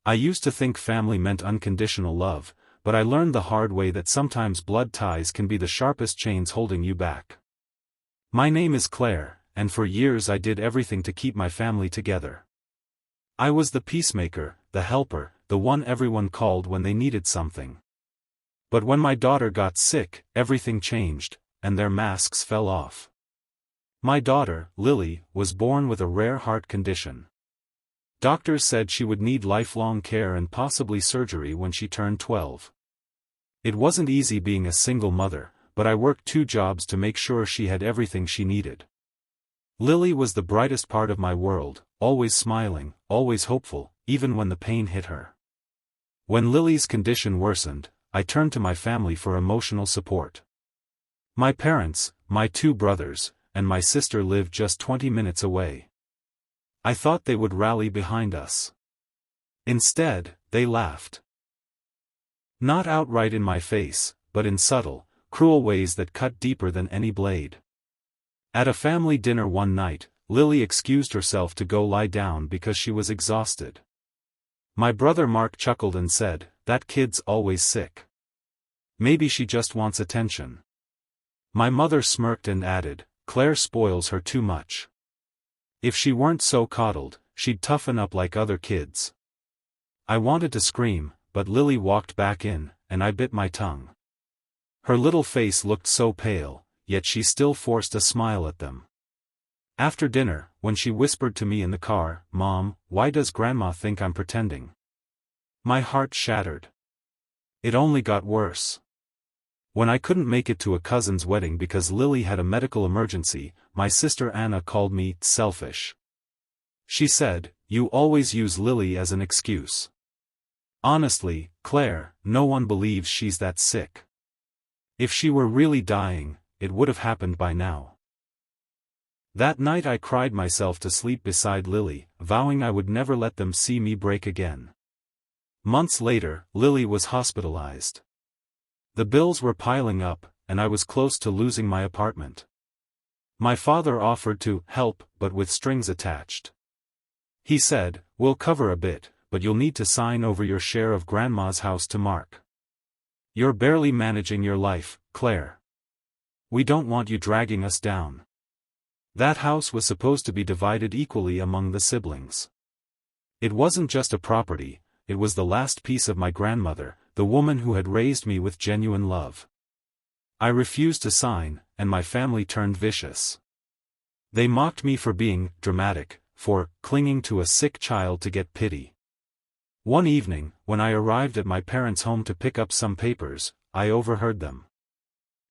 I used to think family meant unconditional love, but I learned the hard way that sometimes blood ties can be the sharpest chains holding you back. My name is Claire, and for years I did everything to keep my family together. I was the peacemaker, the helper, the one everyone called when they needed something. But when my daughter got sick, everything changed, and their masks fell off. My daughter, Lily, was born with a rare heart condition. Doctors said she would need lifelong care and possibly surgery when she turned 12. It wasn't easy being a single mother, but I worked 2 jobs to make sure she had everything she needed. Lily was the brightest part of my world, always smiling, always hopeful, even when the pain hit her. When Lily's condition worsened, I turned to my family for emotional support. My parents, my 2 brothers, and my sister lived just 20 minutes away. I thought they would rally behind us. Instead, they laughed. Not outright in my face, but in subtle, cruel ways that cut deeper than any blade. At a family dinner one night, Lily excused herself to go lie down because she was exhausted. My brother Mark chuckled and said, "That kid's always sick. Maybe she just wants attention." My mother smirked and added, "Claire spoils her too much. If she weren't so coddled, she'd toughen up like other kids." I wanted to scream, but Lily walked back in, and I bit my tongue. Her little face looked so pale, yet she still forced a smile at them. After dinner, when she whispered to me in the car, "Mom, why does Grandma think I'm pretending?" My heart shattered. It only got worse. When I couldn't make it to a cousin's wedding because Lily had a medical emergency, my sister Anna called me selfish. She said, "You always use Lily as an excuse. Honestly, Claire, no one believes she's that sick. If she were really dying, it would have happened by now." That night I cried myself to sleep beside Lily, vowing I would never let them see me break again. Months later, Lily was hospitalized. The bills were piling up, and I was close to losing my apartment. My father offered to help, but with strings attached. He said, "We'll cover a bit, but you'll need to sign over your share of Grandma's house to Mark. You're barely managing your life, Claire. We don't want you dragging us down." That house was supposed to be divided equally among the siblings. It wasn't just a property, it was the last piece of my grandmother, the woman who had raised me with genuine love. I refused to sign, and my family turned vicious. They mocked me for being dramatic, for clinging to a sick child to get pity. One evening, when I arrived at my parents' home to pick up some papers, I overheard them.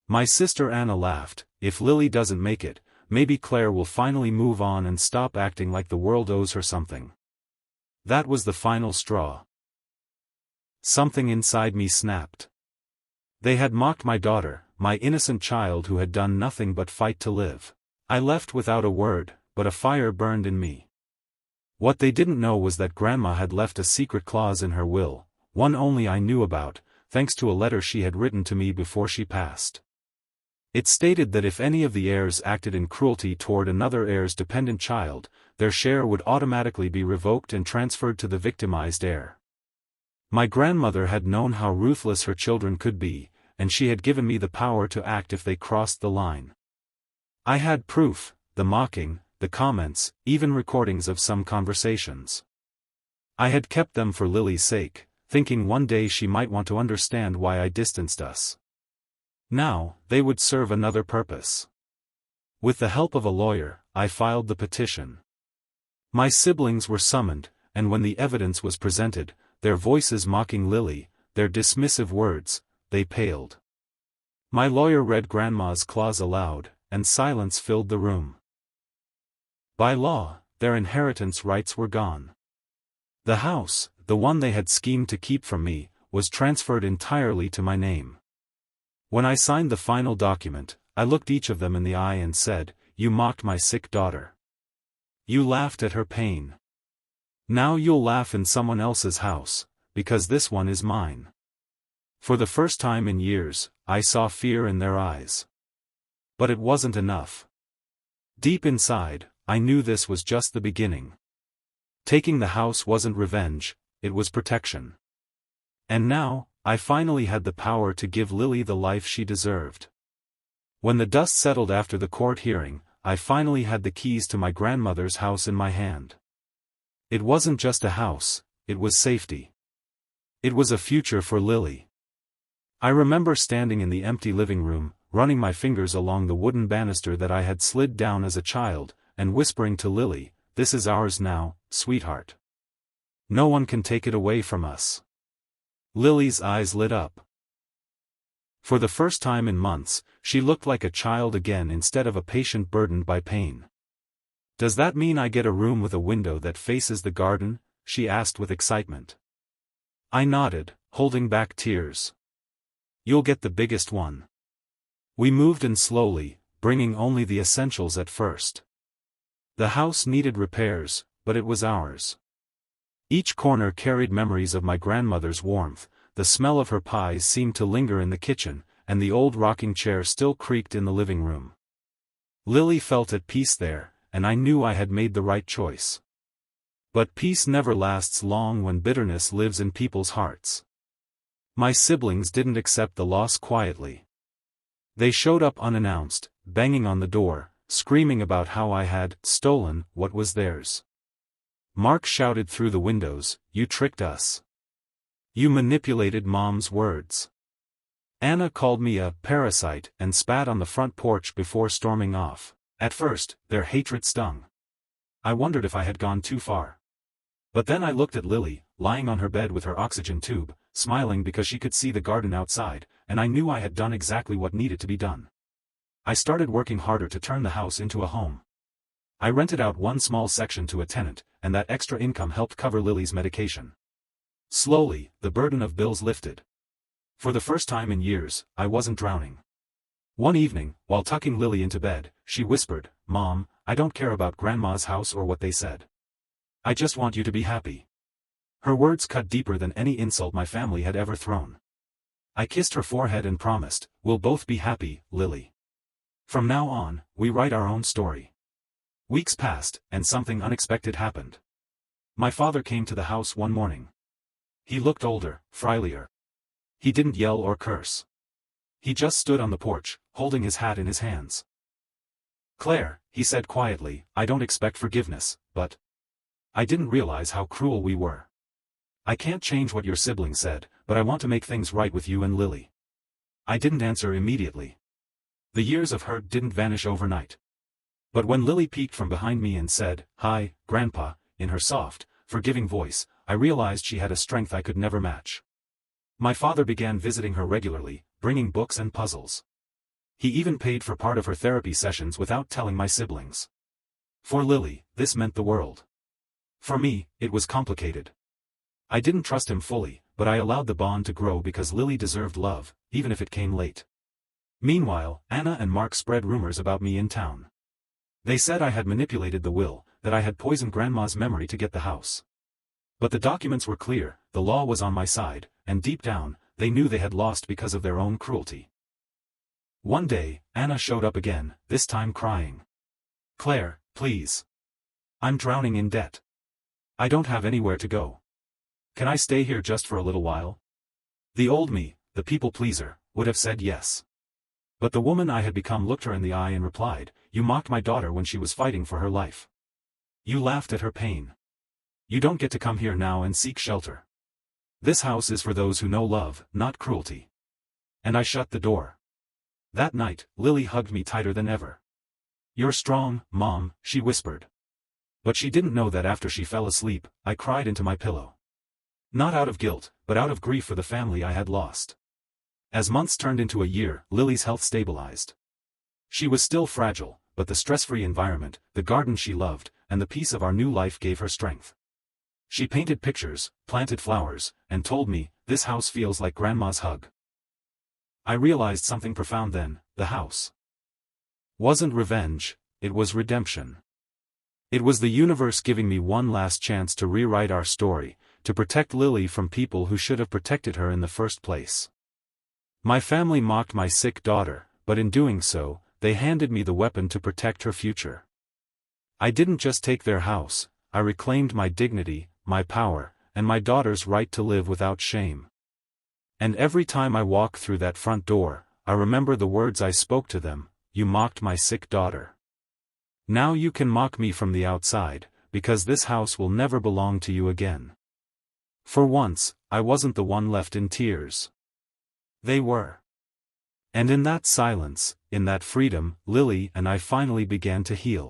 My sister Anna laughed, "If Lily doesn't make it, maybe Claire will finally move on and stop acting like the world owes her something." That was the final straw. Something inside me snapped. They had mocked my daughter, my innocent child who had done nothing but fight to live. I left without a word, but a fire burned in me. What they didn't know was that Grandma had left a secret clause in her will, one only I knew about, thanks to a letter she had written to me before she passed. It stated that if any of the heirs acted in cruelty toward another heir's dependent child, their share would automatically be revoked and transferred to the victimized heir. My grandmother had known how ruthless her children could be, and she had given me the power to act if they crossed the line. I had proof, the mocking, the comments, even recordings of some conversations. I had kept them for Lily's sake, thinking one day she might want to understand why I distanced us. Now, they would serve another purpose. With the help of a lawyer, I filed the petition. My siblings were summoned, and when the evidence was presented, their voices mocking Lily, their dismissive words, they paled. My lawyer read Grandma's clause aloud, and silence filled the room. By law, their inheritance rights were gone. The house, the one they had schemed to keep from me, was transferred entirely to my name. When I signed the final document, I looked each of them in the eye and said, "You mocked my sick daughter. You laughed at her pain. Now you'll laugh in someone else's house, because this one is mine." For the first time in years, I saw fear in their eyes. But it wasn't enough. Deep inside, I knew this was just the beginning. Taking the house wasn't revenge, it was protection. And now, I finally had the power to give Lily the life she deserved. When the dust settled after the court hearing, I finally had the keys to my grandmother's house in my hand. It wasn't just a house, it was safety. It was a future for Lily. I remember standing in the empty living room, running my fingers along the wooden banister that I had slid down as a child, and whispering to Lily, "This is ours now, sweetheart. No one can take it away from us." Lily's eyes lit up. For the first time in months, she looked like a child again instead of a patient burdened by pain. "Does that mean I get a room with a window that faces the garden?" she asked with excitement. I nodded, holding back tears. "You'll get the biggest one." We moved in slowly, bringing only the essentials at first. The house needed repairs, but it was ours. Each corner carried memories of my grandmother's warmth, the smell of her pies seemed to linger in the kitchen, and the old rocking chair still creaked in the living room. Lily felt at peace there, and I knew I had made the right choice. But peace never lasts long when bitterness lives in people's hearts. My siblings didn't accept the loss quietly. They showed up unannounced, banging on the door, screaming about how I had stolen what was theirs. Mark shouted through the windows, "You tricked us. You manipulated Mom's words." Anna called me a parasite and spat on the front porch before storming off. At first, their hatred stung. I wondered if I had gone too far. But then I looked at Lily, lying on her bed with her oxygen tube, smiling because she could see the garden outside, and I knew I had done exactly what needed to be done. I started working harder to turn the house into a home. I rented out one small section to a tenant, and that extra income helped cover Lily's medication. Slowly, the burden of bills lifted. For the first time in years, I wasn't drowning. One evening, while tucking Lily into bed, she whispered, "Mom, I don't care about Grandma's house or what they said. I just want you to be happy." Her words cut deeper than any insult my family had ever thrown. I kissed her forehead and promised, "We'll both be happy, Lily. From now on, we write our own story." Weeks passed, and something unexpected happened. My father came to the house one morning. He looked older, frilier. He didn't yell or curse. He just stood on the porch, holding his hat in his hands. "Claire," he said quietly, "I don't expect forgiveness, but I didn't realize how cruel we were. I can't change what your siblings said, but I want to make things right with you and Lily." I didn't answer immediately. The years of hurt didn't vanish overnight. But when Lily peeked from behind me and said, "Hi, Grandpa," in her soft, forgiving voice, I realized she had a strength I could never match. My father began visiting her regularly, bringing books and puzzles. He even paid for part of her therapy sessions without telling my siblings. For Lily, this meant the world. For me, it was complicated. I didn't trust him fully, but I allowed the bond to grow because Lily deserved love, even if it came late. Meanwhile, Anna and Mark spread rumors about me in town. They said I had manipulated the will, that I had poisoned Grandma's memory to get the house. But the documents were clear, the law was on my side, and deep down, they knew they had lost because of their own cruelty. One day, Anna showed up again, this time crying. "Claire, please. I'm drowning in debt. I don't have anywhere to go. Can I stay here just for a little while?" The old me, the people pleaser, would have said yes. But the woman I had become looked her in the eye and replied, "You mocked my daughter when she was fighting for her life. You laughed at her pain. You don't get to come here now and seek shelter. This house is for those who know love, not cruelty." And I shut the door. That night, Lily hugged me tighter than ever. "You're strong, Mom," she whispered. But she didn't know that after she fell asleep, I cried into my pillow. Not out of guilt, but out of grief for the family I had lost. As months turned into a year, Lily's health stabilized. She was still fragile, but the stress-free environment, the garden she loved, and the peace of our new life gave her strength. She painted pictures, planted flowers, and told me, "This house feels like Grandma's hug." I realized something profound then, the house wasn't revenge, it was redemption. It was the universe giving me one last chance to rewrite our story, to protect Lily from people who should have protected her in the first place. My family mocked my sick daughter, but in doing so, they handed me the weapon to protect her future. I didn't just take their house, I reclaimed my dignity, my power, and my daughter's right to live without shame. And every time I walk through that front door, I remember the words I spoke to them: "You mocked my sick daughter. Now you can mock me from the outside, because this house will never belong to you again." For once, I wasn't the one left in tears. They were. And in that silence, in that freedom, Lily and I finally began to heal.